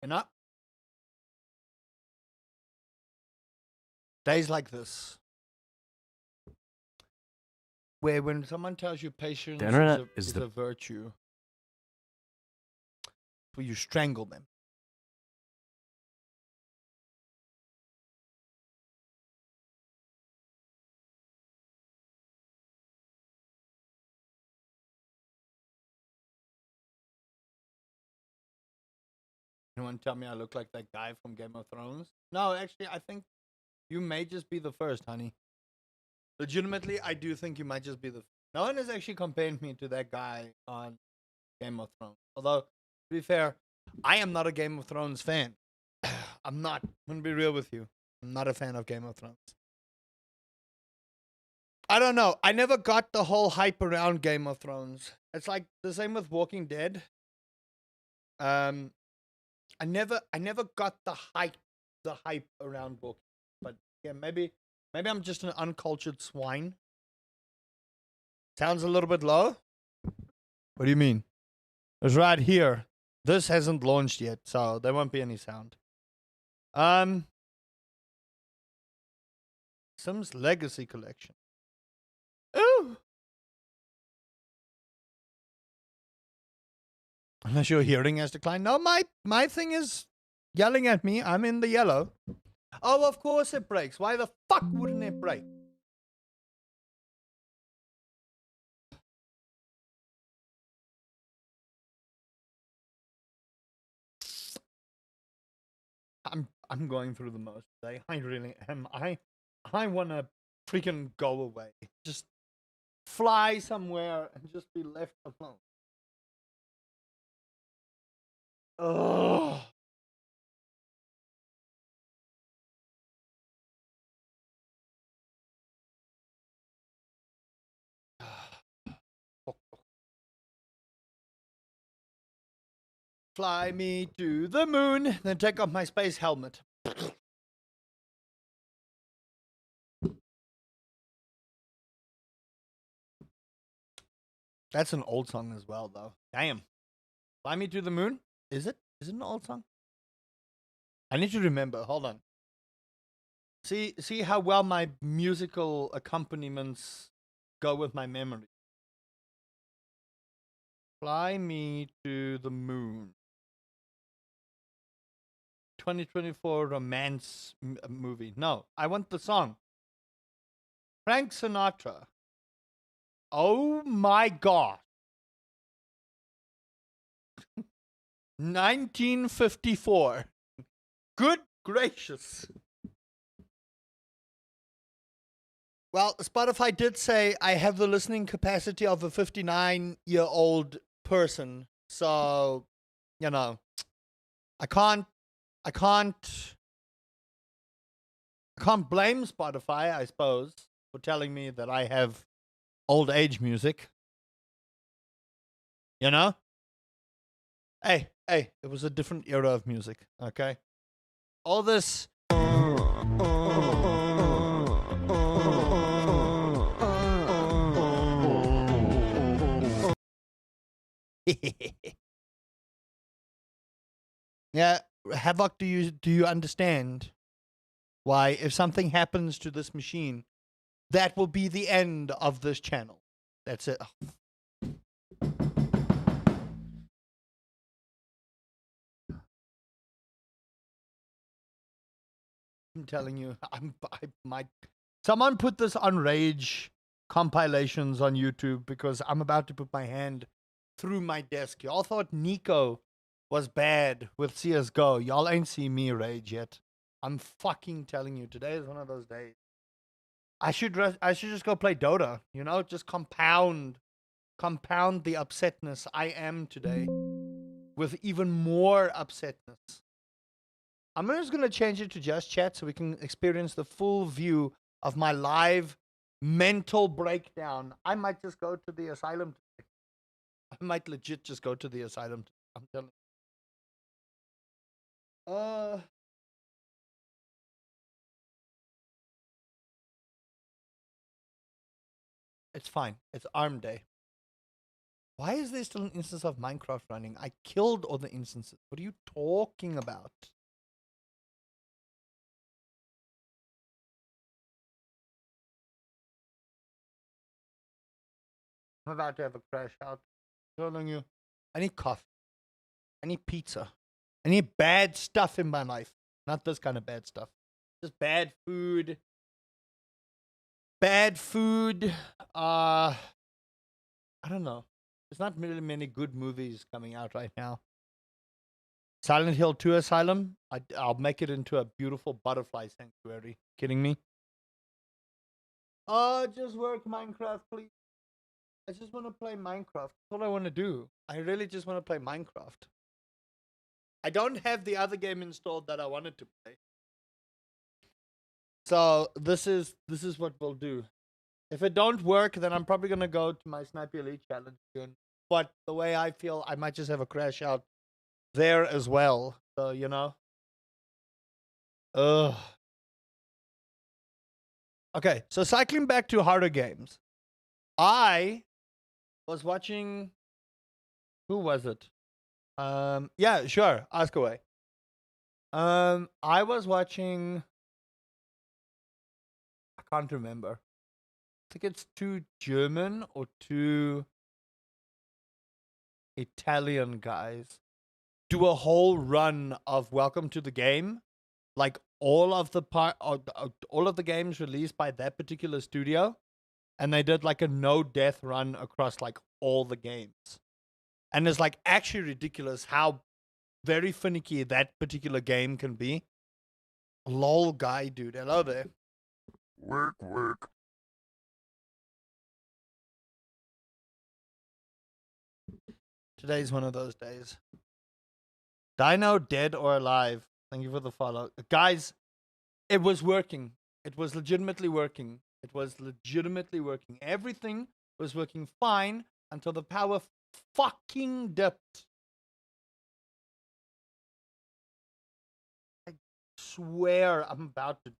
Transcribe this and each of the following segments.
You know? Days like this, where when someone tells you patience The internet is a virtue, where you strangle them. Anyone tell me I look like that guy from Game of Thrones? No, actually, I think you may just be the first, honey. Legitimately, I do think you might just be the. No one has actually compared me to that guy on Game of Thrones. Although, to be fair, I am not a Game of Thrones fan. I'm not. I'm gonna be real with you. I'm not a fan of Game of Thrones. I don't know. I never got the whole hype around Game of Thrones. It's like the same with Walking Dead. Um, I never got the hype around Walking. But yeah, maybe I'm just an uncultured swine. Sounds a little bit low. What do you mean? It's right here. This hasn't launched yet, so there won't be any sound. Sims Legacy Collection. Ooh. Unless your hearing has declined. No, my thing is yelling at me. I'm in the yellow. Oh, of course it breaks. Why the fuck wouldn't it break? I'm going through the most today. I really am. I wanna freaking go away. Just fly somewhere and just be left alone. Ugh. Fly me to the moon, then take off my space helmet. That's an old song as well, though. Damn. Fly me to the moon? Is it? Is it an old song? I need to remember. Hold on. See how well my musical accompaniments go with my memory. Fly me to the moon. 2024 romance movie. No, I want the song. Frank Sinatra. Oh my god. 1954. Good gracious. Well, Spotify did say I have the listening capacity of a 59-year-old person. So, you know, I can't blame Spotify, I suppose, for telling me that I have old age music. You know? Hey, it was a different era of music, okay? All this yeah, Havoc, do you understand why if something happens to this machine, that will be the end of this channel? That's it. I'm telling you, I might. Someone put this on Rage compilations on YouTube because I'm about to put my hand through my desk. Y'all thought Nico was bad with CS:GO. Y'all ain't seen me rage yet. I'm fucking telling you, today is one of those days. I should just go play Dota. You know, just compound the upsetness I am today with even more upsetness. I'm just going to change it to just chat so we can experience the full view of my live mental breakdown. I might just go to the asylum. I might legit just go to the asylum. I'm telling you. It's fine. It's arm day. Why is there still an instance of Minecraft running? I killed all the instances. What are you talking about? I'm about to have a crash out. I'm telling you. I need coffee. I need pizza. I need bad stuff in my life. Not this kind of bad stuff. Just bad food. Bad food. I don't know. There's not really many good movies coming out right now. Silent Hill 2 Asylum. I'll make it into a beautiful butterfly sanctuary. Kidding me? Oh, just work Minecraft, please. I just want to play Minecraft. That's all I want to do. I really just want to play Minecraft. I don't have the other game installed that I wanted to play. So this is what we'll do. If it don't work, then I'm probably gonna go to my Sniper Elite challenge again. But the way I feel, I might just have a crash out there as well. So you know. Ugh. Okay, so cycling back to harder games. I was watching. Who was it? Yeah, sure. Ask away. I was watching. I can't remember. I think it's two German or two Italian guys do a whole run of Welcome to the Game, like all of the games released by that particular studio, and they did like a no death run across like all the games, and it's like actually ridiculous how very finicky that particular game can be. Lol, guy, dude, hello there. Work. Today's one of those days. Dino, dead or alive? Thank you for the follow. Guys, it was working. It was legitimately working. Everything was working fine until the power fucking dipped. I swear I'm about to.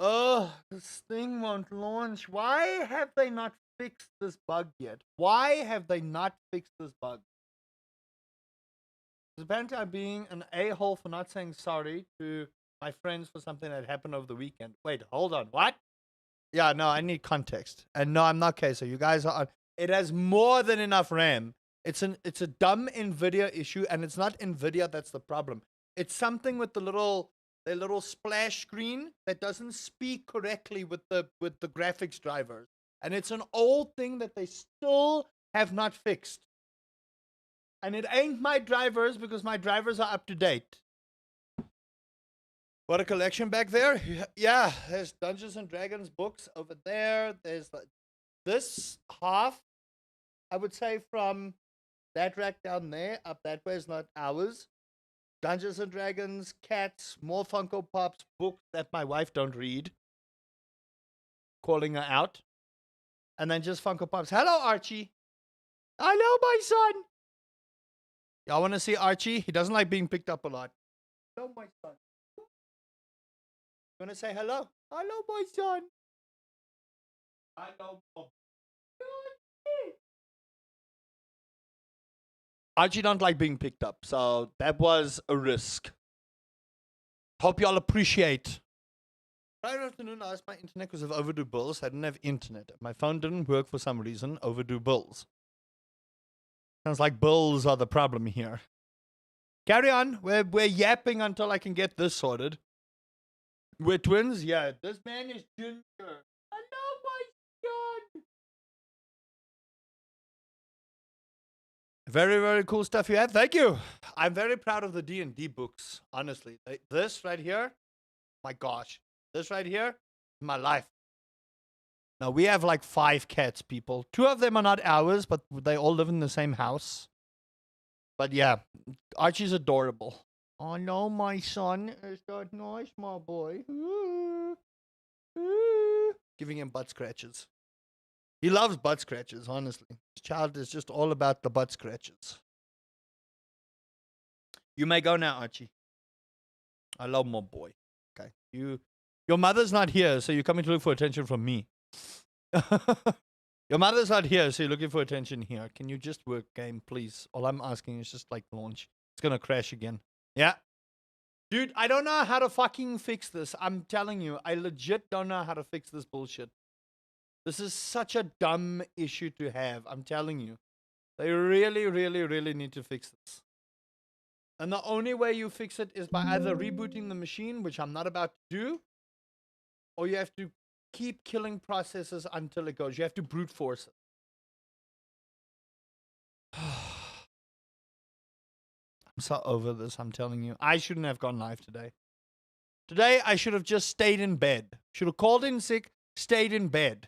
Oh, this thing won't launch. Why have they not fixed this bug yet? Why have they not fixed this bug? Apparently, I'm being an a-hole for not saying sorry to my friends for something that happened over the weekend. Wait, hold on. What? Yeah, no, I need context. And no, I'm not Queso. You guys are. It has more than enough RAM. It's a dumb Nvidia issue, and it's not Nvidia that's the problem. It's something with the little splash screen that doesn't speak correctly with the graphics drivers, and it's an old thing that they still have not fixed. And it ain't my drivers because my drivers are up to date. What a collection back there. Yeah, there's Dungeons and Dragons books over there. There's this half, I would say, from that rack down there up that way is not ours. Dungeons and Dragons, cats, more Funko Pops, books that my wife don't read. Calling her out. And then just Funko Pops. Hello, Archie. Hello, my son. Y'all want to see Archie? He doesn't like being picked up a lot. Hello, my son. You want to say hello? Hello, my son. Hello, Mom. Archie don't like being picked up, so that was a risk. Hope y'all appreciate. Friday afternoon, I asked my internet because of overdue bills. I didn't have internet. My phone didn't work for some reason. Overdue bills. Sounds like bills are the problem here. Carry on. We're yapping until I can get this sorted. We're twins? Yeah. This man is ginger. Hello, my son. Very, very cool stuff you have. Thank you. I'm very proud of the D&D books, honestly. This right here, my gosh. This right here, my life. Now, we have like 5 cats, people. 2 of them are not ours, but they all live in the same house. But yeah, Archie's adorable. Oh no, my son is that nice, my boy. Giving him butt scratches. He loves butt scratches, honestly. His child is just all about the butt scratches. You may go now, Archie. I love my boy. Okay. Your mother's not here, so you're coming to look for attention from me. Your mother's not here, so you're looking for attention here. Can you just work, game, please? All I'm asking is just like launch. It's gonna crash again. Yeah. Dude, I don't know how to fucking fix this. I'm telling you, I legit don't know how to fix this bullshit. This is such a dumb issue to have. I'm telling you. They really, really, really need to fix this. And the only way you fix it is by either rebooting the machine, which I'm not about to do, or you have to keep killing processes until it goes. You have to brute force it. I'm so over this, I'm telling you. I shouldn't have gone live today. Today, I should have just stayed in bed. Should have called in sick, stayed in bed.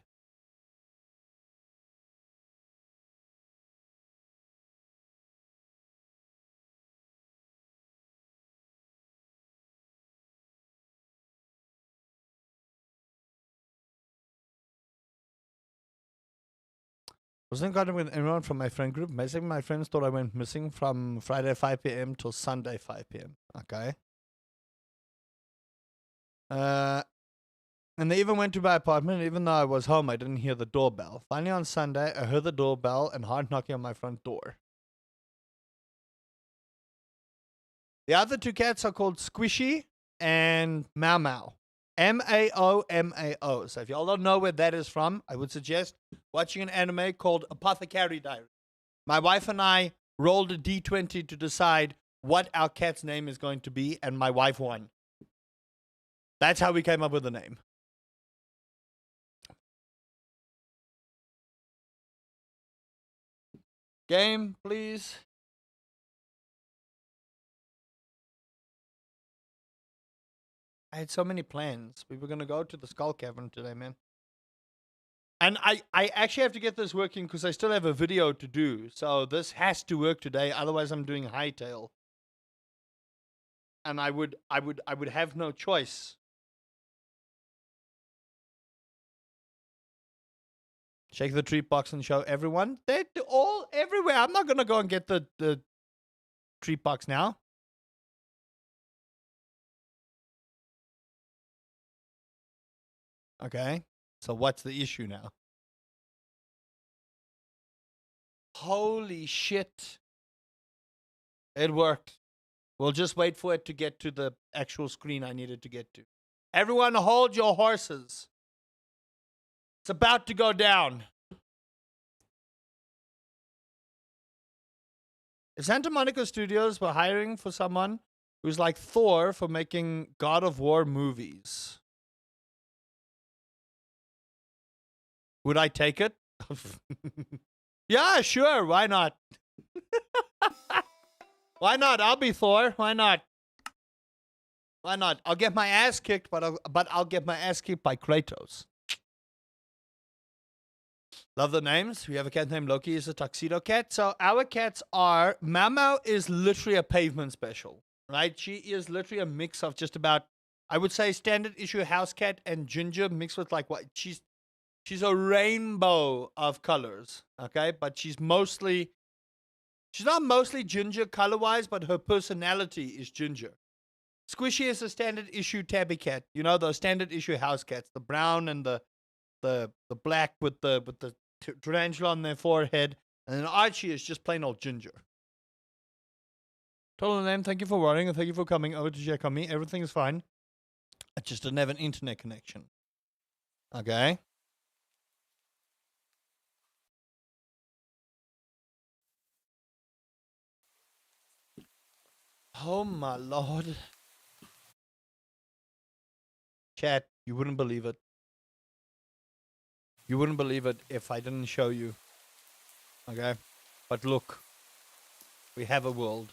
Wasn't got with anyone from my friend group. Basically, my friends thought I went missing from Friday 5 p.m. till Sunday 5 p.m. Okay. And they even went to my apartment. Even though I was home, I didn't hear the doorbell. Finally, on Sunday, I heard the doorbell and hard knocking on my front door. The other two cats are called Squishy and Mau Mau. Mao. So if y'all don't know where that is from, I would suggest watching an anime called Apothecary Diary. My wife and I rolled a d20 to decide what our cat's name is going to be, and my wife won. That's how we came up with the name. Game, please. I had so many plans. We were going to go to the Skull Cavern today, man. And I actually have to get this working because I still have a video to do. So this has to work today. Otherwise, I'm doing hightail. And I would have no choice. Shake the treat box and show everyone. They're all everywhere. I'm not going to go and get the treat box now. Okay. So what's the issue now? Holy shit. It worked. We'll just wait for it to get to the actual screen I needed to get to. Everyone hold your horses. It's about to go down. If Santa Monica Studios were hiring for someone who's like Thor for making God of War movies, would I take it? Yeah, sure. Why not? Why not? I'll be Thor. Why not? Why not? I'll get my ass kicked, but I'll get my ass kicked by Kratos. Love the names. We have a cat named Loki. Is a tuxedo cat. So our cats are... Mamo is literally a pavement special, right? She is literally a mix of just about, I would say, standard issue house cat and ginger mixed with like what she's a rainbow of colors, okay? But she's not mostly ginger color-wise, but her personality is ginger. Squishy is a standard issue tabby cat. You know, those standard issue house cats, the brown and the black with the tarantula on their forehead. And then Archie is just plain old ginger. Total name, thank you for worrying and thank you for coming over to check on me. Everything is fine. I just didn't have an internet connection. Okay. Oh my lord. Chat, you wouldn't believe it. You wouldn't believe it if I didn't show you. Okay? But look. We have a world.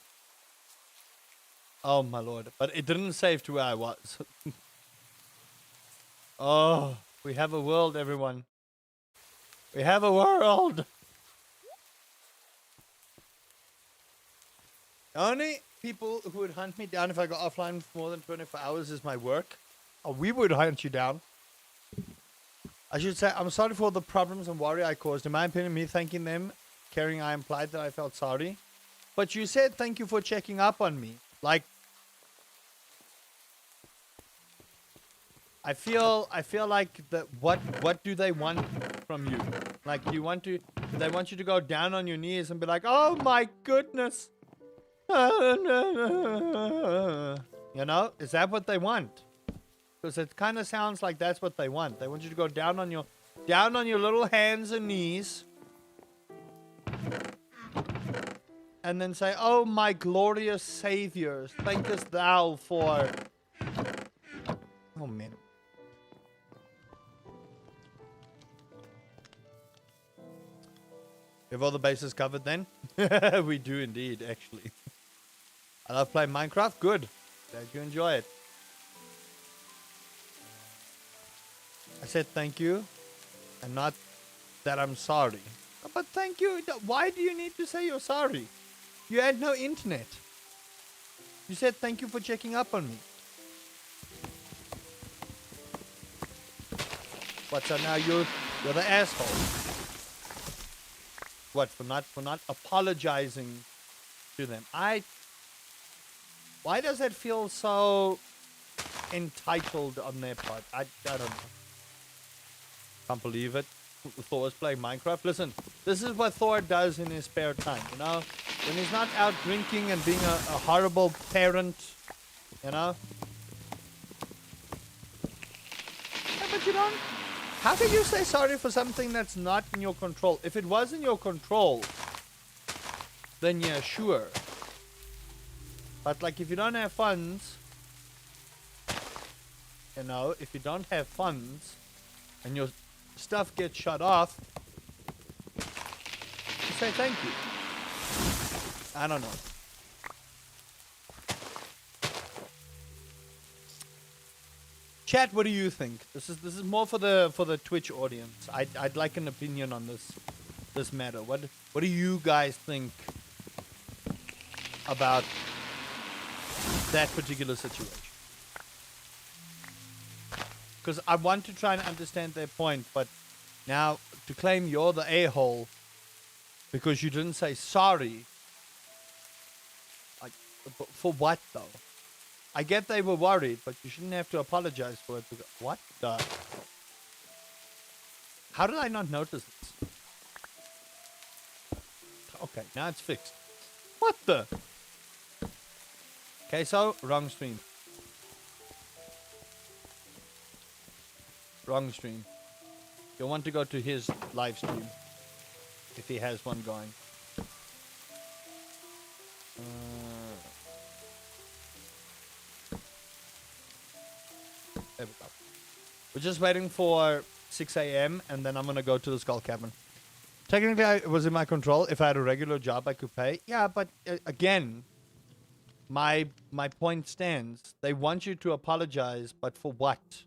Oh my lord. But it didn't save to where I was. Oh, we have a world, everyone. We have a world. The only people who would hunt me down if I got offline for more than 24 hours is my work. Oh, we would hunt you down. I should say, I'm sorry for the problems and worry I caused. In my opinion, me thanking them, caring I implied that I felt sorry. But you said thank you for checking up on me. Like, I feel like that. What do they want? from you. Like they want you to go down on your knees and be like, "Oh my goodness." You know, is that what they want? Because it kind of sounds like that's what they want. They want you to go down on your little hands and knees and then say, "Oh my glorious Savior, thankest thou for..." Oh man. We have all the bases covered then? We do indeed, actually. I love playing Minecraft. Good. Glad you enjoy it. I said thank you, and not that I'm sorry. But thank you. Why do you need to say you're sorry? You had no internet. You said thank you for checking up on me. What, so now you're the asshole? What, for not apologizing to them? Why does it feel so entitled on their part? I don't know. Can't believe it. Thor's playing Minecraft. Listen, this is what Thor does in his spare time, you know? When he's not out drinking and being a horrible parent, you know? Yeah, but you don't... How can you say sorry for something that's not in your control? If it was in your control, then yeah, sure. But like if you don't have funds, you know, if you don't have funds and your stuff gets shut off, you say thank you. I don't know. Chat, what do you think? This is more for the Twitch audience. I'd like an opinion on this matter. What do you guys think about that particular situation? Because I want to try and understand their point, but now to claim you're the a-hole because you didn't say sorry, like, for what though? I get they were worried, but you shouldn't have to apologize for it. What the? How did I not notice this? Okay, now it's fixed. What the? Okay, so wrong stream. Wrong stream. You'll want to go to his live stream if he has one going. There we go. We're just waiting for 6 a.m. and then I'm gonna go to the Skull Cavern. Technically, it was in my control. If I had a regular job, I could pay. Yeah, but again, my point stands. They want you to apologize, but for what?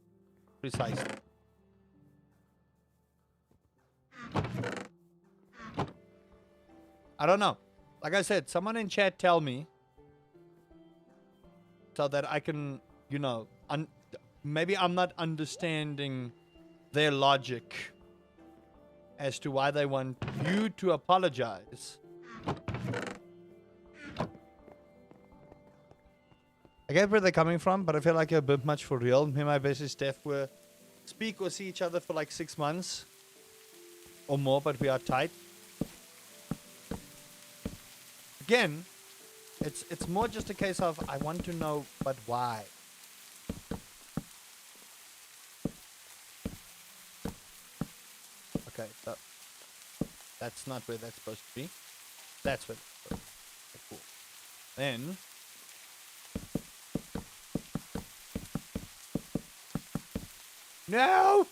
Precisely. I don't know. Like I said, someone in chat tell me so that I can, you know, maybe I'm not understanding their logic as to why they want you to apologize. I get where they're coming from, but I feel like you're a bit much for real. Me and my bestie Steph were speak or see each other for like 6 months or more, but we are tight. Again, it's more just a case of I want to know, but why? Okay, so that's not where that's supposed to be. That's where it's supposed to be. Okay, cool. Then no!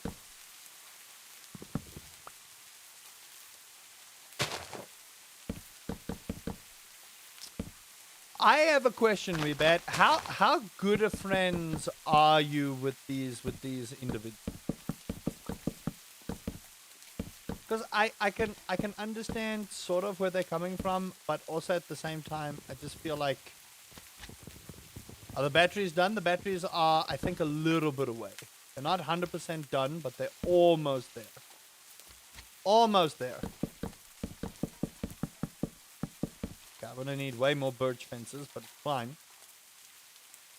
I have a question, Webat. How good of friends are you with these individuals? Because I can understand sort of where they're coming from, but also at the same time, I just feel like, are the batteries done? The batteries are, I think, a little bit away. They're not 100% done, but they're almost there. Almost there. Okay, I'm gonna need way more birch fences, but it's fine.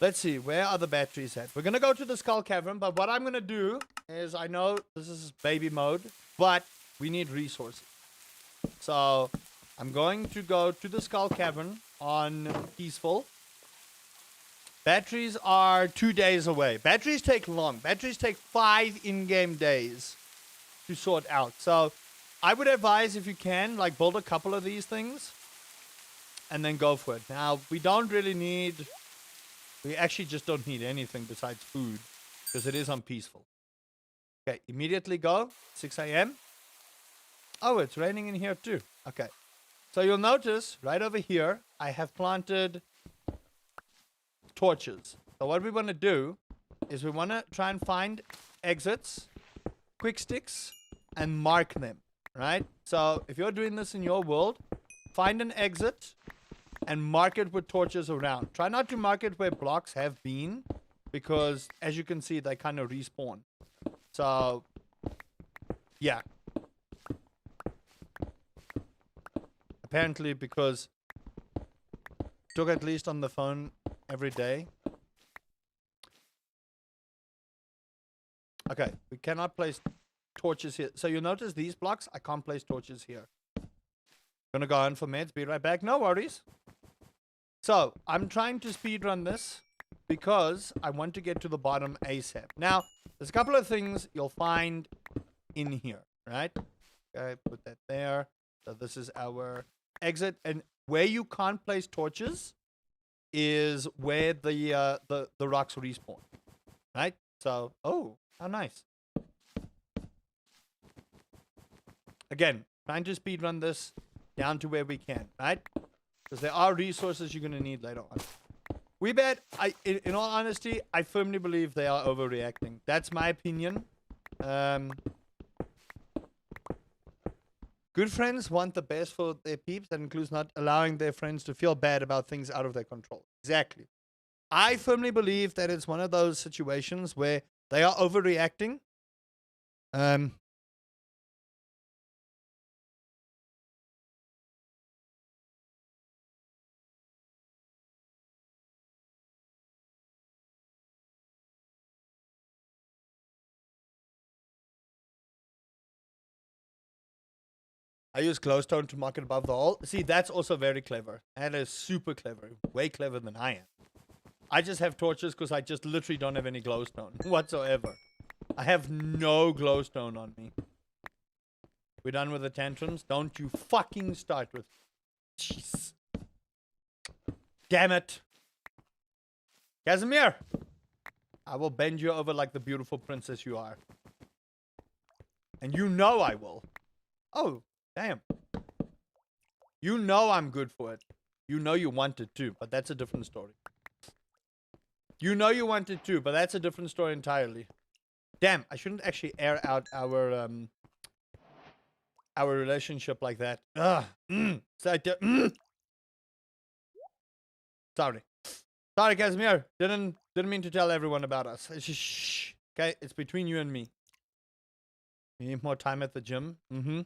Let's see, where are the batteries at? We're going to go to the Skull Cavern, but what I'm going to do is, I know this is baby mode, but we need resources. So I'm going to go to the Skull Cavern on peaceful. Batteries are 2 days away. Batteries take long. Batteries take 5 in-game days to sort out. So I would advise, if you can, like, build a couple of these things and then go for it. Now, we don't really need... We actually just don't need anything besides food because it is on peaceful. Okay, immediately go. 6 a.m. Oh, it's raining in here too. Okay. So you'll notice right over here, I have planted torches. So what we want to do is we want to try and find exits, quick sticks, and mark them, right? So if you're doing this in your world, find an exit and mark it with torches around. Try not to mark it where blocks have been, because as you can see, they kind of respawn. So, yeah. Apparently, because took at least on the phone every day. Okay, we cannot place torches here. So you'll notice these blocks, I can't place torches here. Gonna go on for meds, be right back. No worries. So, I'm trying to speedrun this because I want to get to the bottom ASAP. Now, there's a couple of things you'll find in here, right? Okay, put that there. So this is our exit. And where you can't place torches is where the rocks respawn, right? So, oh, how nice. Again, trying to speedrun this down to where we can, right? Because there are resources you're going to need later on. We bet, in all honesty, I firmly believe they are overreacting. That's my opinion. Good friends want the best for their peeps. That includes not allowing their friends to feel bad about things out of their control. Exactly. I firmly believe that it's one of those situations where they are overreacting. I use glowstone to mark it above the hole. See, that's also very clever. That is super clever. Way clever than I am. I just have torches because I just literally don't have any glowstone whatsoever. I have no glowstone on me. We're done with the tantrums. Don't you fucking start with... Jeez. Damn it. Casimir! I will bend you over like the beautiful princess you are. And you know I will. Oh, damn. You know I'm good for it. You know you wanted to, but that's a different story. You know you wanted to, but that's a different story entirely. Damn, I shouldn't actually air out our relationship like that. Sorry. Sorry, Casimir. Didn't mean to tell everyone about us. It's just, shh. Okay, it's between you and me. You need more time at the gym? Mm-hmm.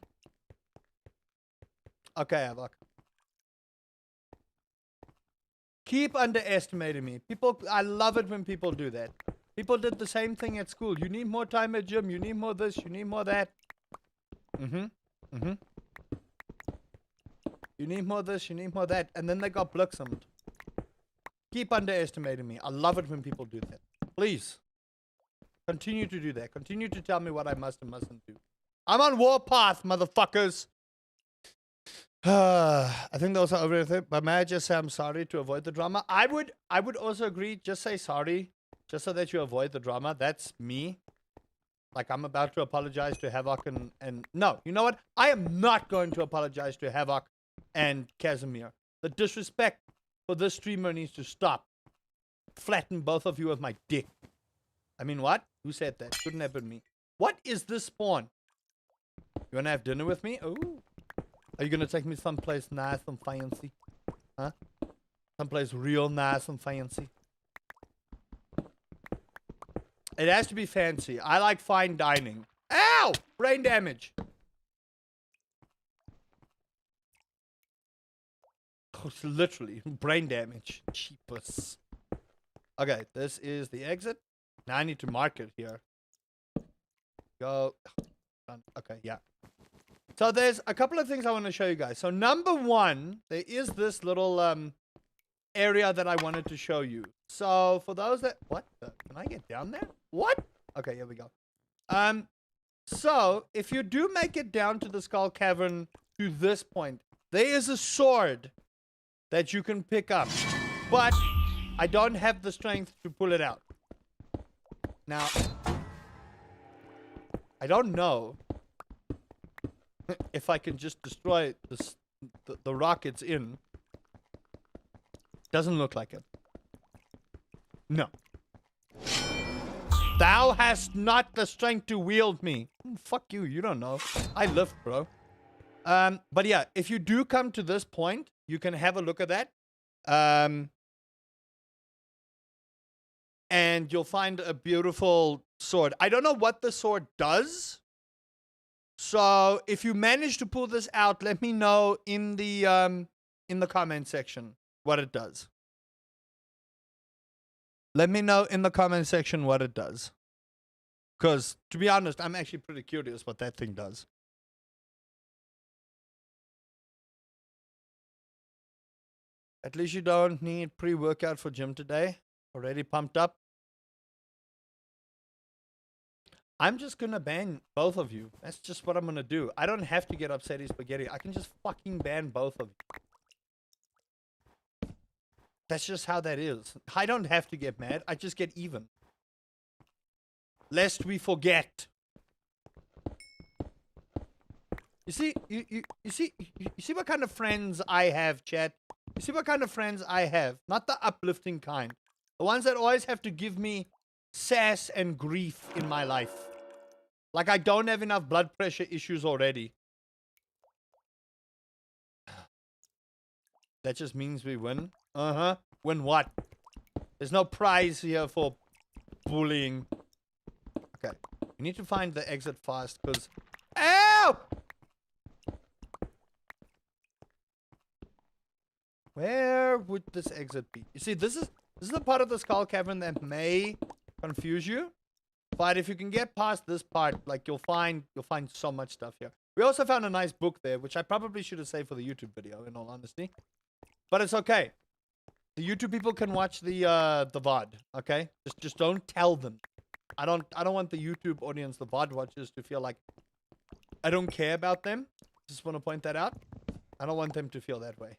Okay, Avok. Keep underestimating me. People, I love it when people do that. People did the same thing at school. You need more time at gym. You need more this. You need more that. Mm-hmm. Mm-hmm. You need more this. You need more that. And then they got blixamed. Keep underestimating me. I love it when people do that. Please. Continue to do that. Continue to tell me what I must and mustn't do. I'm on warpath, motherfuckers. I think those are everything. But may I just say I'm sorry to avoid the drama? I would also agree. Just say sorry. Just so that you avoid the drama. That's me. Like, I'm about to apologize to Havoc and... No, you know what? I am not going to apologize to Havoc and Casimir. The disrespect for this streamer needs to stop. Flatten both of you with my dick. I mean, what? Who said that? Couldn't have been me. What is this spawn? You wanna have dinner with me? Oh. Are you gonna take me someplace nice and fancy? Huh? Someplace real nice and fancy? It has to be fancy. I like fine dining. Ow! Brain damage. Oh, literally. Brain damage. Cheapest. Okay, this is the exit. Now I need to mark it here. Go. Okay, yeah. So there's a couple of things I want to show you guys. So number one, there is this little area that I wanted to show you. So for those that can I get down there? What? Okay, here we go. So if you do make it down to the skull cavern to this point, there is a sword that you can pick up, but I don't have the strength to pull it out. Now, I don't know if I can just destroy the rock it's in. Doesn't look like it. No. Thou hast not the strength to wield me. Fuck you, you don't know. I lift, bro. But yeah, if you do come to this point, you can have a look at that. And you'll find a beautiful sword. I don't know what the sword does. So if you manage to pull this out, let me know in the comment section what it does. Let me know in the comment section what it does. Because, to be honest, I'm actually pretty curious what that thing does. At least you don't need pre-workout for gym today. Already pumped up. I'm just going to ban both of you. That's just what I'm going to do. I don't have to get upsetty spaghetti. I can just fucking ban both of you. That's just how that is. I don't have to get mad. I just get even. Lest we forget. You see, you see what kind of friends I have, chat? You see what kind of friends I have? Not the uplifting kind. The ones that always have to give me sass and grief in my life. Like I don't have enough blood pressure issues already. That just means we win. Uh-huh. Win what? There's no prize here for bullying. Okay. We need to find the exit fast because... Ow! Where would this exit be? You see, this is the part of the skull cavern that may confuse you. But if you can get past this part, like you'll find so much stuff here. We also found a nice book there, which I probably should have saved for the YouTube video, in all honesty. But it's okay. The YouTube people can watch the VOD, okay? Just don't tell them. I don't want the YouTube audience, the VOD watchers, to feel like I don't care about them. Just want to point that out. I don't want them to feel that way.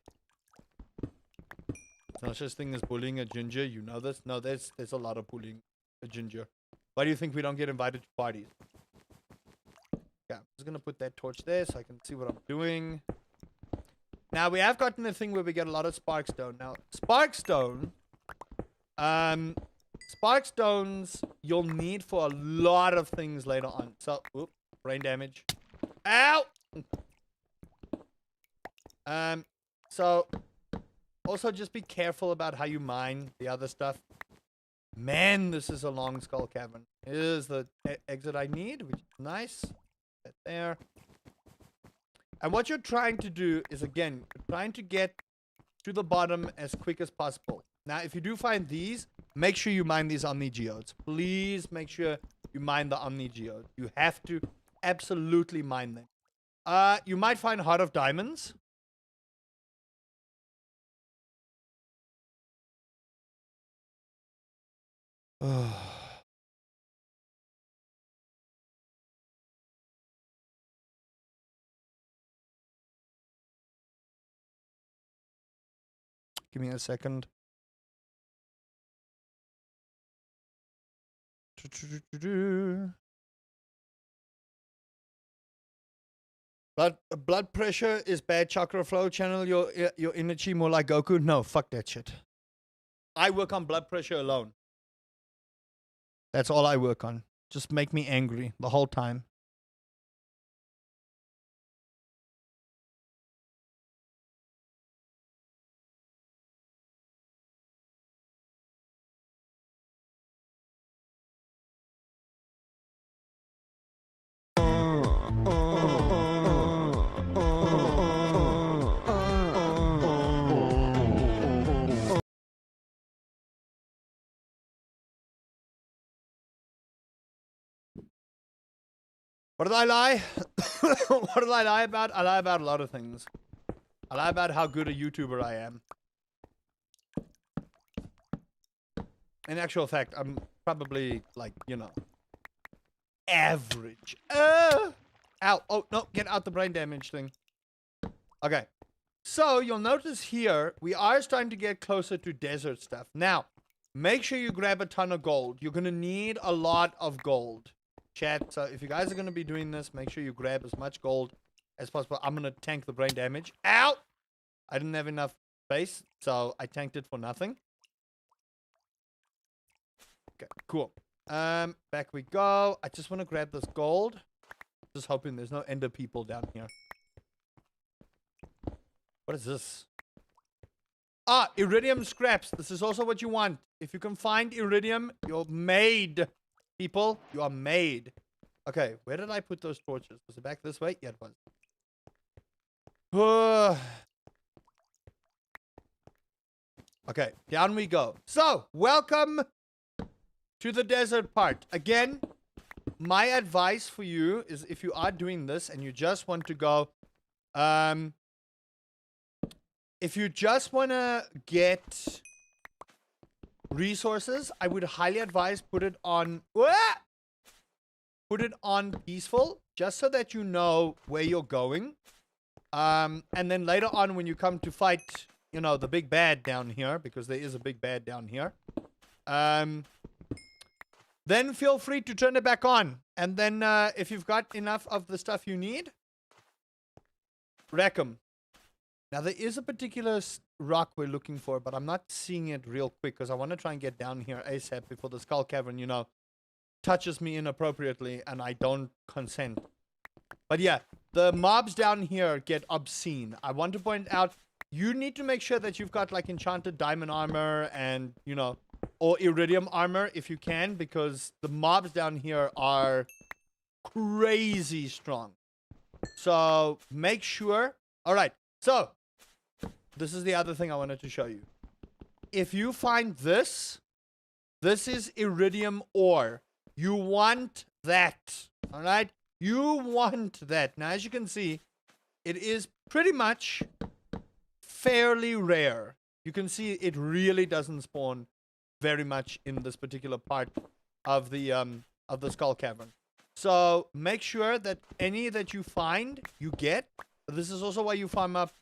No such thing as bullying a ginger. You know this? No, there's a lot of bullying a ginger. Why do you think we don't get invited to parties? Yeah, I'm just gonna put that torch there so I can see what I'm doing. Now we have gotten a thing where we get a lot of sparkstone. Now sparkstone, sparkstones you'll need for a lot of things later on. So, whoop, brain damage. Ow! So also just be careful about how you mine the other stuff. Man, this is a long skull cavern. Here's the exit I need, which is nice. That there. And what you're trying to do is, again, you're trying to get to the bottom as quick as possible. Now, if you do find these, make sure you mine these Omni Geodes. Please make sure you mine the Omni Geode. You have to absolutely mine them. You might find Heart of Diamonds. Give me a second. Blood pressure is bad. Chakra flow. Channel your energy more like Goku. No, fuck that shit. I work on blood pressure alone. That's all I work on. Just make me angry the whole time. What did I lie? What did I lie about? I lie about a lot of things. I lie about how good a YouTuber I am. In actual fact, I'm probably, like, you know, average. Ow. Oh, no. Get out the brain damage thing. Okay. So, you'll notice here, we are starting to get closer to desert stuff. Now, make sure you grab a ton of gold. You're going to need a lot of gold. Chat, so if you guys are going to be doing this, make sure you grab as much gold as possible. I'm going to tank the brain damage. Ow! I didn't have enough space, so I tanked it for nothing. Okay, cool. Back we go. I just want to grab this gold. Just hoping there's no ender people down here. What is this? Ah, iridium scraps. This is also what you want. If you can find iridium, you're made. People, you are made. Okay, where did I put those torches? Was it back this way? Yeah, it was. Okay, down we go. So, welcome to the desert part. Again, my advice for you is if you are doing this and you just want to go, if you just want to get resources, I would highly advise put it on peaceful, just so that you know where you're going. And then later on when you come to fight, you know, the big bad down here, because there is a big bad down here, then feel free to turn it back on. And then if you've got enough of the stuff you need, wreck 'em. Now, there is a particular rock we're looking for, but I'm not seeing it real quick because I want to try and get down here ASAP before the skull cavern, you know, touches me inappropriately and I don't consent. But yeah, the mobs down here get obscene. I want to point out, you need to make sure that you've got, like, enchanted diamond armor and, you know, or iridium armor if you can, because the mobs down here are crazy strong. So, make sure. Alright, so this is the other thing I wanted to show you. If you find this is iridium ore. You want that. Alright? You want that. Now, as you can see, it is pretty much fairly rare. You can see it really doesn't spawn very much in this particular part of the skull cavern. So make sure that any that you find, you get. This is also why you farm up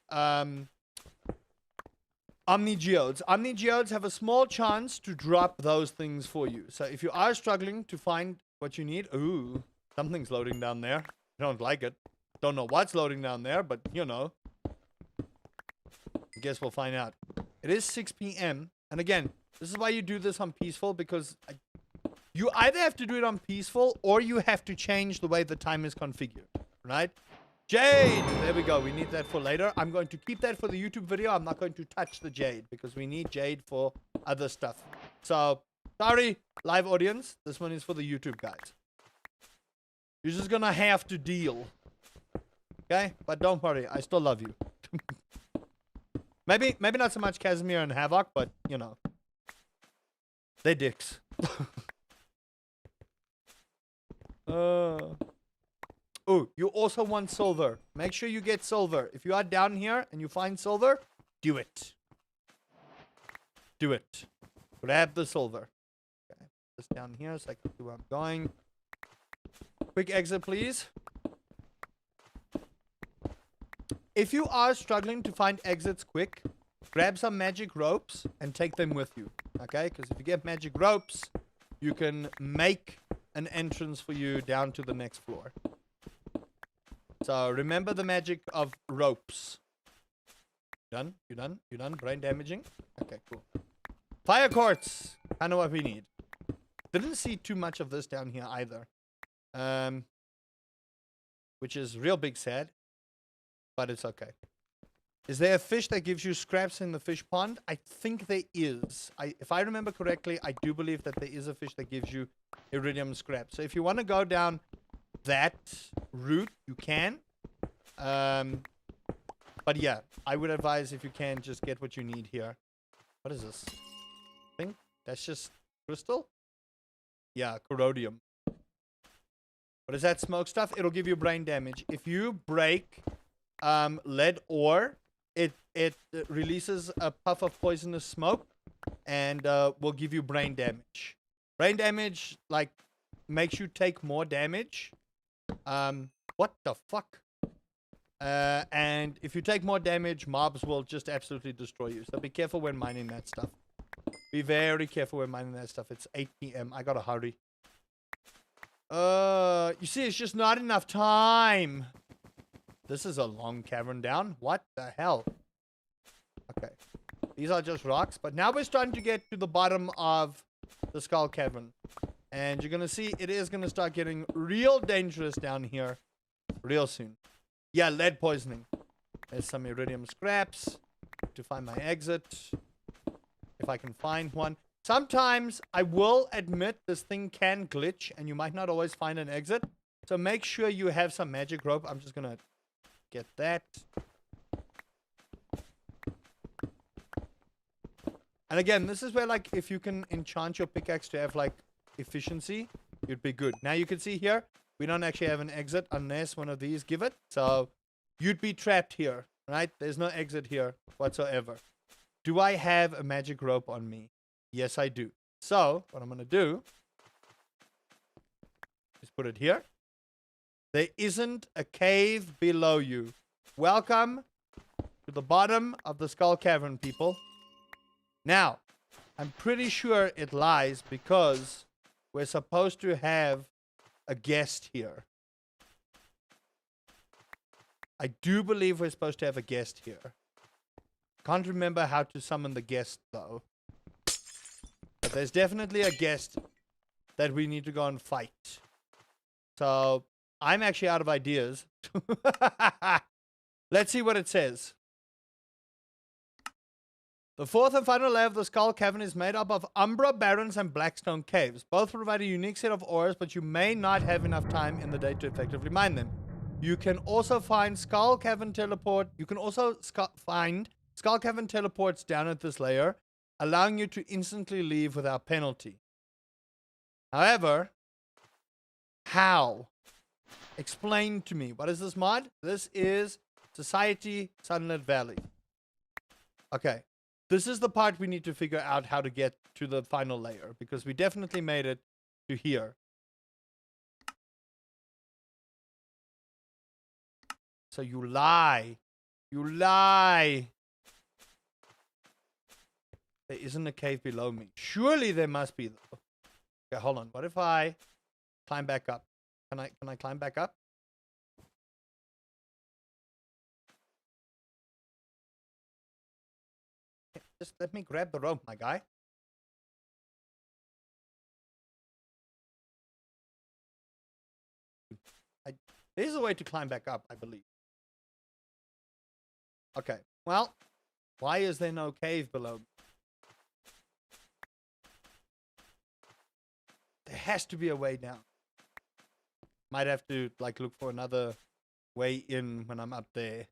Omnigeodes. Omnigeodes have a small chance to drop those things for you. So if you are struggling to find what you need, ooh, something's loading down there. I don't like it. Don't know what's loading down there, but you know. I guess we'll find out. It is 6 p.m. And again, this is why you do this on peaceful, because you either have to do it on peaceful or you have to change the way the time is configured, right? Jade! There we go. We need that for later. I'm going to keep that for the YouTube video. I'm not going to touch the jade because we need jade for other stuff. So, sorry, live audience. This one is for the YouTube guys. You're just gonna have to deal. Okay? But don't worry. I still love you. Maybe not so much Casimir and Havoc, but, you know. They're dicks. Oh, you also want silver. Make sure you get silver. If you are down here and you find silver, do it. Do it. Grab the silver. Okay, this down here so I can see where I'm going. Quick exit, please. If you are struggling to find exits quick, grab some magic ropes and take them with you. Okay? Because if you get magic ropes, you can make an entrance for you down to the next floor. So remember the magic of ropes. Done? You done? You done? Brain damaging? Okay, cool. Fire quartz! I know what we need. Didn't see too much of this down here either. Which is real big sad. But it's okay. Is there a fish that gives you scraps in the fish pond? I think there is. If I remember correctly, I do believe that there is a fish that gives you iridium scraps. So if you want to go down that route, you can. But yeah, I would advise if you can, just get what you need here. What is this thing? That's just crystal? Yeah, corrodium. What is that smoke stuff? It'll give you brain damage. If you break lead ore, it releases a puff of poisonous smoke and will give you brain damage. Brain damage, like, makes you take more damage. What the fuck? And if you take more damage, mobs will just absolutely destroy you. So be careful when mining that stuff. Be very careful when mining that stuff. It's 8 p.m. I gotta hurry. You see, it's just not enough time. This is a long cavern down. What the hell? Okay. These are just rocks. But now we're starting to get to the bottom of the skull cavern. And you're gonna see it is gonna start getting real dangerous down here real soon. Yeah, lead poisoning. There's some iridium scraps to find my exit. If I can find one. Sometimes, I will admit, this thing can glitch and you might not always find an exit. So make sure you have some magic rope. I'm just gonna get that. And again, this is where, like, if you can enchant your pickaxe to have, like, efficiency, you'd be good. Now you can see here, we don't actually have an exit unless one of these give it. So you'd be trapped here, right? There's no exit here whatsoever. Do I have a magic rope on me? Yes, I do. So what I'm going to do is put it here. There isn't a cave below you. Welcome to the bottom of the skull cavern, people. Now, I'm pretty sure it lies because we're supposed to have a guest here. I do believe we're supposed to have a guest here. Can't remember how to summon the guest, though. But there's definitely a guest that we need to go and fight. So, I'm actually out of ideas. Let's see what it says. The fourth and final layer of the skull cavern is made up of Umbra Barrens and Blackstone Caves. Both provide a unique set of ores, but you may not have enough time in the day to effectively mine them. You can also find skull cavern teleport. You can also find skull cavern teleports down at this layer, allowing you to instantly leave without penalty. However, how? Explain to me. What is this mod? This is Society Sunlit Valley. Okay. This is the part we need to figure out how to get to the final layer, because we definitely made it to here. So you lie. You lie. There isn't a cave below me. Surely there must be, though. Okay, hold on. What if I climb back up? Can I climb back up? Just let me grab the rope, my guy. There's a way to climb back up, I believe. Okay, well, why is there no cave below? There has to be a way down. Might have to, like, look for another way in when I'm up there.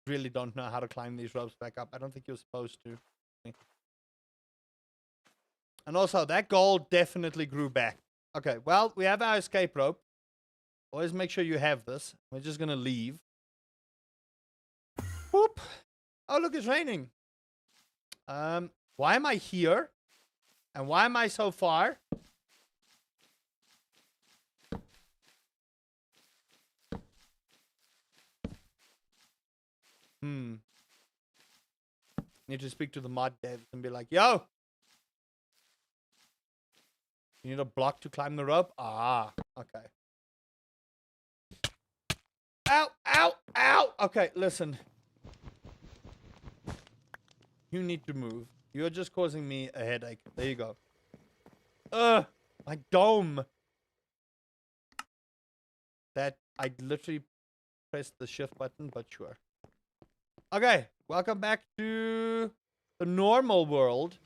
Really don't know how to climb these ropes back up. I don't think you're supposed to. And also, that gold definitely grew back. Okay, well, we have our escape rope. Always make sure you have this. We're just going to leave. Whoop. Oh, look, it's raining. Why am I here? And why am I so far? Need to speak to the mod devs and be like, yo! You need a block to climb the rope? Ah, okay. Ow, ow, ow! Okay, listen. You need to move. You're just causing me a headache. There you go. My dome. That, I literally pressed the shift button, but sure. Okay, welcome back to the normal world.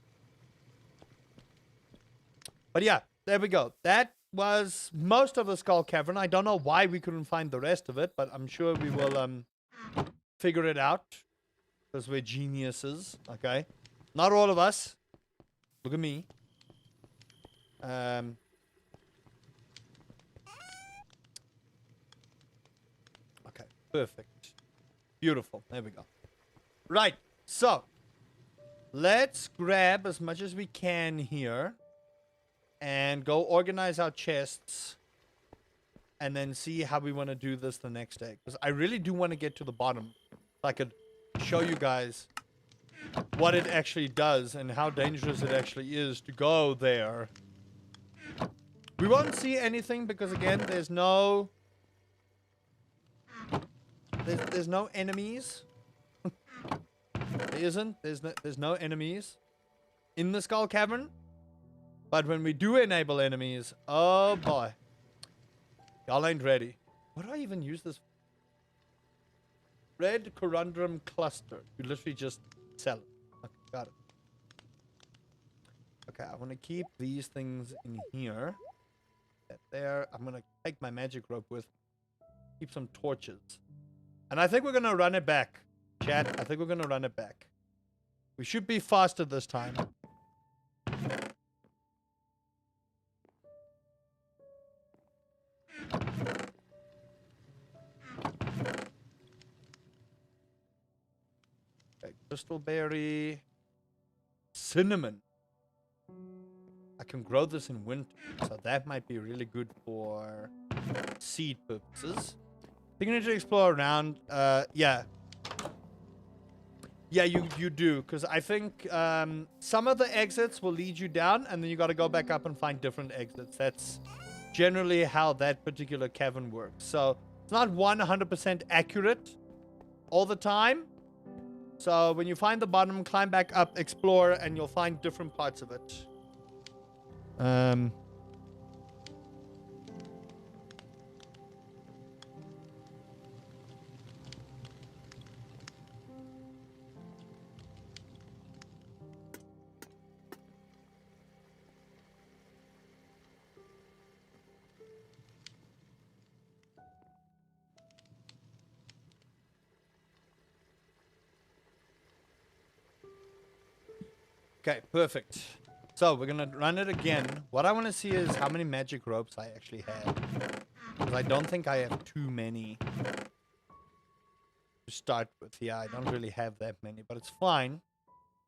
But yeah, there we go. That was most of the skull cavern. I don't know why we couldn't find the rest of it, but I'm sure we will figure it out because we're geniuses. Okay. Not all of us. Look at me. Okay, perfect. Beautiful. There we go. Right, so let's grab as much as we can here and go organize our chests and then see how we want to do this the next day. Because I really do want to get to the bottom so I could show you guys what it actually does and how dangerous it actually is to go there. We won't see anything because, again, there's no enemies. There isn't. There's no enemies in the Skull Cavern. But when we do enable enemies, oh boy. Y'all ain't ready. What do I even use this for? Red Corundum Cluster. You literally just sell it. Okay, got it. Okay, I want to keep these things in here. That there. I'm going to take my magic rope with. Keep some torches. And I think we're going to run it back. Chat, I think we're going to run it back. We should be faster this time. Okay, crystal berry. Cinnamon. I can grow this in winter, so that might be really good for seed purposes. I think you need to explore around. Yeah. Yeah, you do, because I think some of the exits will lead you down, and then you got to go back up and find different exits. That's generally how that particular cavern works. So it's not 100% accurate all the time. So when you find the bottom, climb back up, explore, and you'll find different parts of it. Okay, perfect. So we're gonna run it again. What I want to see is how many magic ropes I actually have, because I don't think I have too many to start with. Yeah, I don't really have that many, but it's fine.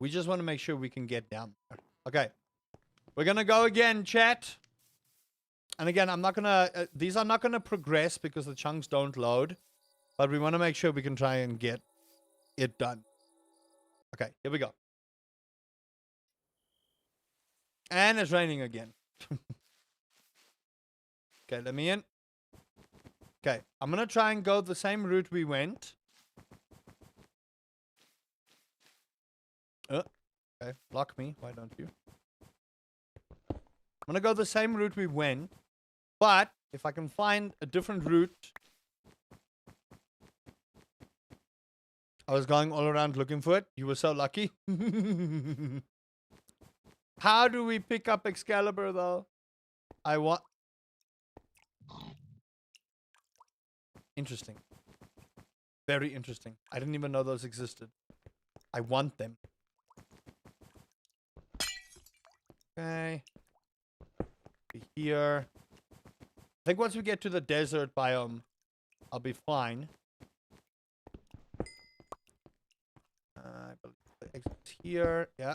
We just want to make sure we can get down there. Okay, we're gonna go again, chat. And again, I'm not gonna. These are not gonna progress because the chunks don't load, but we want to make sure we can try and get it done. Okay, here we go. And it's raining again. Okay, let me in. Okay, I'm gonna try and go the same route we went. Okay, block me, why don't you? I'm gonna go the same route we went, but if I can find a different route. I was going all around looking for it. You were so lucky. How do we pick up Excalibur, though? I want... Interesting. Very interesting. I didn't even know those existed. I want them. Okay. Be here. I think once we get to the desert biome, I'll be fine. I believe the exit's here. Yeah.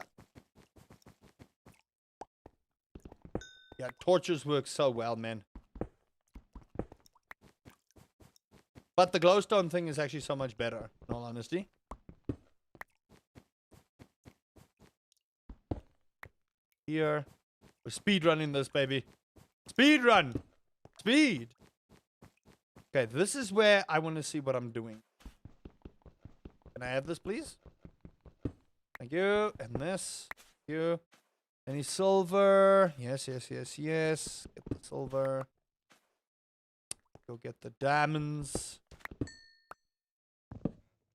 Yeah, torches work so well, man. But the glowstone thing is actually so much better, in all honesty. Here. We're speedrunning this, baby. Speedrun! Speed! Okay, this is where I want to see what I'm doing. Can I have this, please? Thank you. And this. Thank you. Any silver? Yes, yes, yes, yes. Get the silver. Go get the diamonds.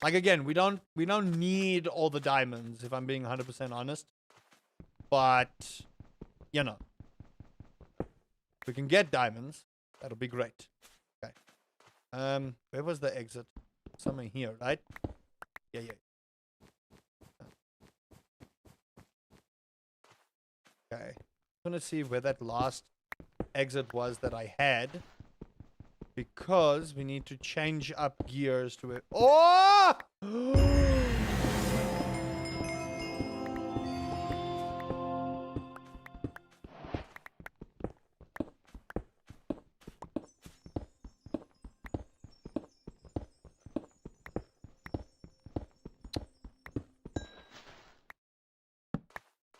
Like, again, we don't need all the diamonds, if I'm being 100% honest. But, you know. If we can get diamonds, that'll be great. Okay. Where was the exit? Somewhere here, right? Yeah, yeah. want to see where that last exit was that I had. Because we need to change up gears to it. Oh!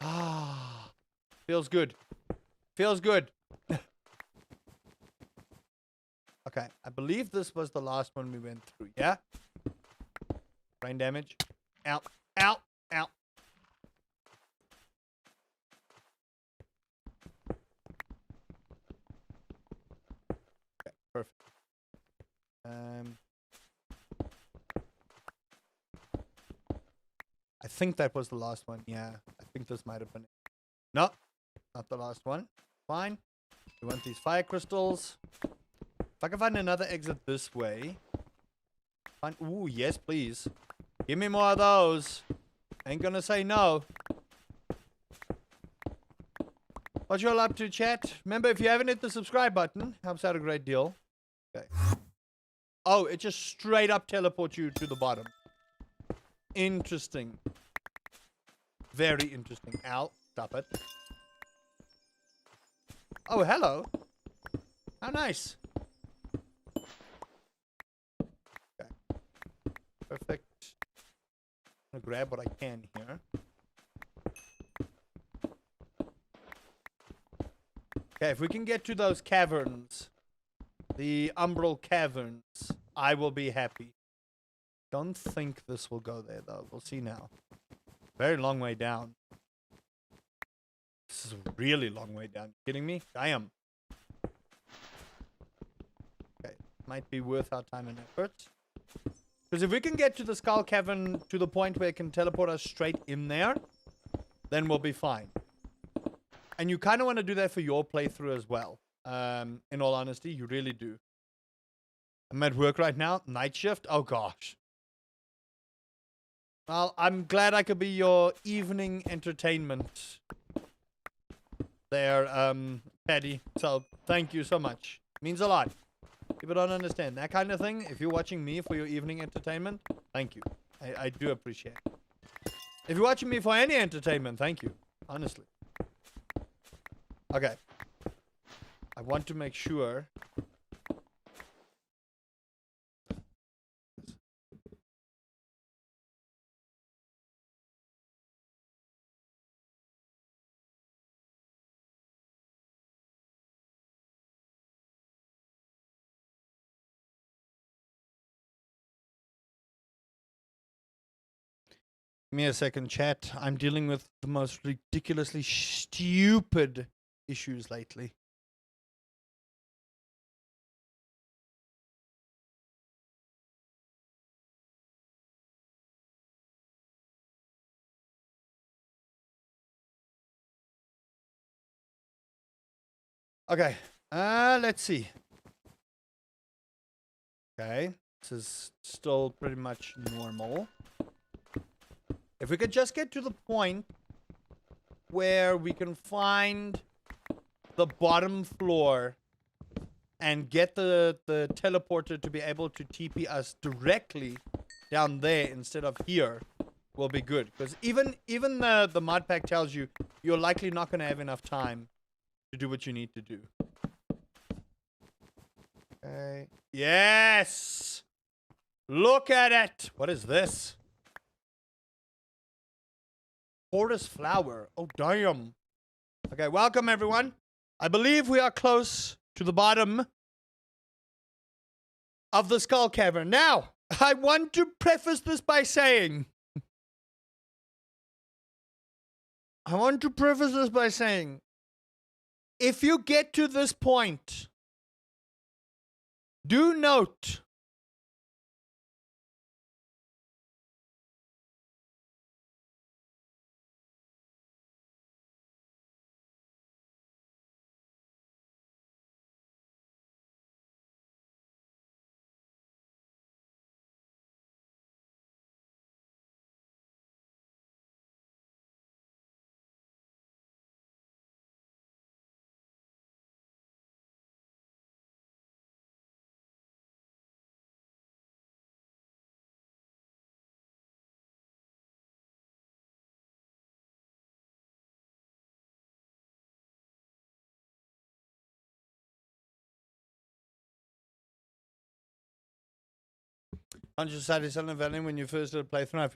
Ah, feels good. Feels good. Okay, I believe this was the last one we went through, yeah? Brain damage. Ow, ow, ow. Okay, perfect. I think that was the last one, yeah. I think this might have been it. No, not the last one. Fine. We want these fire crystals. If I can find another exit this way. Fine. Ooh, yes, please. Give me more of those. Ain't gonna say no. What you all up to, chat? Remember, if you haven't hit the subscribe button, helps out a great deal. Okay. Oh, it just straight up teleports you to the bottom. Interesting. Very interesting. Ow. Stop it. Oh, hello. How nice. Okay. Perfect. I'm gonna grab what I can here. Okay, if we can get to those caverns, the umbral caverns, I will be happy. Don't think this will go there, though. We'll see now. Very long way down. This is a really long way down. You kidding me? I am. Okay, might be worth our time and effort. Because if we can get to the skull cavern to the point where it can teleport us straight in there, then we'll be fine. And you kind of want to do that for your playthrough as well. In all honesty, you really do. I'm at work right now. Night shift. Oh, gosh. Well, I'm glad I could be your evening entertainment there, Paddy. So, thank you so much. Means a lot. People don't understand that kind of thing. If you're watching me for your evening entertainment, thank you. I do appreciate it. If you're watching me for any entertainment, thank you. Honestly. Okay. I want to make sure. Give me a second, chat. I'm dealing with the most ridiculously stupid issues lately. Okay. Let's see. Okay. This is still pretty much normal. If we could just get to the point where we can find the bottom floor and get the teleporter to be able to TP us directly down there instead of here, will be good. Because even the mod pack tells you you're likely not going to have enough time to do what you need to do. Okay. Yes! Look at it! What is this? Porous flower. Oh, damn. Okay, welcome everyone. I believe we are close to the bottom of the skull cavern. Now, I want to preface this by saying... if you get to this point, do note 100 Saturday, Sunday, Valley when you first did a playthrough. I